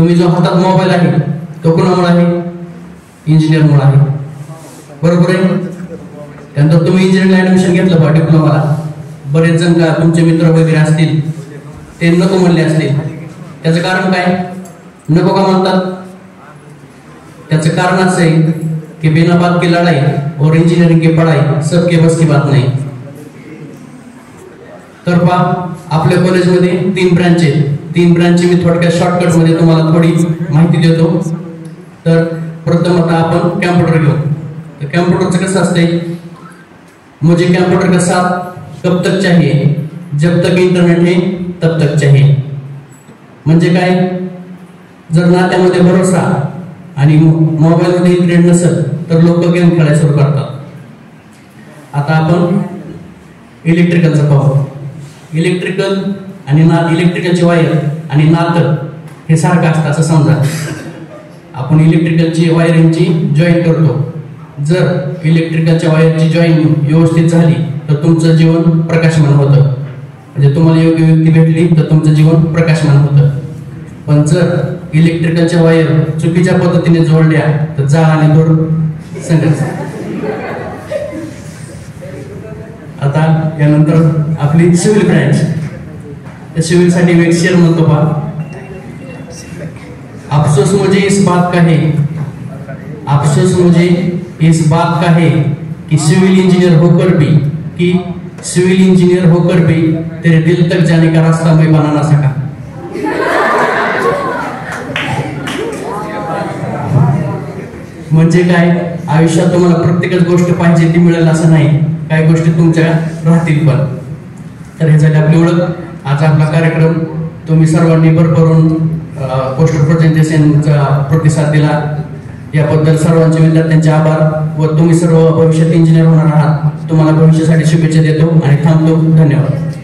तुम्ही जो हातात मोबाईल आहे तो कोणामुळे आहे? इंजिनियरमुळे आहे, बरोबर आहे. त्यानंतर तुम्ही इंजिनिअरिंगला ऍडमिशन घेतलं बा डिप्लोमाला, बरेच जण का तुमचे मित्र वगैरे असतील ते नको म्हणले असतील, त्याचं कारण काय? नको का म्हणतात? त्याचं कारण असं आहे की बिना बात की लड़ाई और इंजीनियरिंग की पढ़ाई सबके बस की बात नाही. तर पहा आपल्या कॉलेजमध्ये 3 ब्रांच आहेत. 3 ब्रांच मी थोडक्यात शॉर्टकट मध्ये तुम्हाला थोडी माहिती देतो. तर प्रथमतः आपण कॅम्प्युटर घेऊ. तर कॅम्प्युटरचं कसं असते, मुझे कंप्यूटर का साथ कब तक चाहिए, जब तक इंटरनेट है तब तक चाहिए. म्हणजे काय, जर नात्यामध्ये भरोसा आणि मोबाईल मध्ये इंटरनेट नसेल तर लोक गेम खेळायला सुरू करतात. आता आपण इलेक्ट्रिकलचं पाहू. इलेक्ट्रिकल आणि इलेक्ट्रिकलची वायर आणि नातं हे सारखं असतं असं समजा. आपण इलेक्ट्रिकलची वायरिंगची जॉईन करतो. जर इलेक्ट्रिकलच्या वायरची जॉईन व्यवस्थित झाली तर तुमचं जीवन प्रकाशमान होतं. म्हणजे तुम्हाला योग्य व्यक्ती भेटली तर तुमचं जीवन प्रकाशमान होतं. पण जर इलेक्ट्रिकलच्या वायर चुकीच्या पद्धतीने जोडल्या तर जा आणि दूर संघर्ष. आता यानंतर आपली सिव्हिल ब्रांच. त्या सिव्हिल साठी एक शेअर म्हणतो पहा, अफसोस मुझे इस बात का है, अफसोस मुझे इस बात का है कि सिविल इंजीनियर होकर भी तेरे दिल तक जाने का रास्ता मैं बना ना सका. म्हणजे काय, आयुष्यात तुम्हाला प्रत्येकच गोष्ट पाहिजे ती मिळेल असं नाही, काही गोष्टी तुमच्या राहतील पण. तर हे झाली आपली ओळख. आज आपला कार्यक्रम तुम्ही सर्वांनी भरभरून पोस्टर प्रेझेंटेशनचा प्रतिसाद दिला, याबद्दल सर्वांचे विद्यार्थ्यांचे आभार. व तुम्ही सर्व भविष्यात इंजिनियर होणार आहात. तुम्हाला भविष्यासाठी शुभेच्छा देतो आणि थांबतो. धन्यवाद.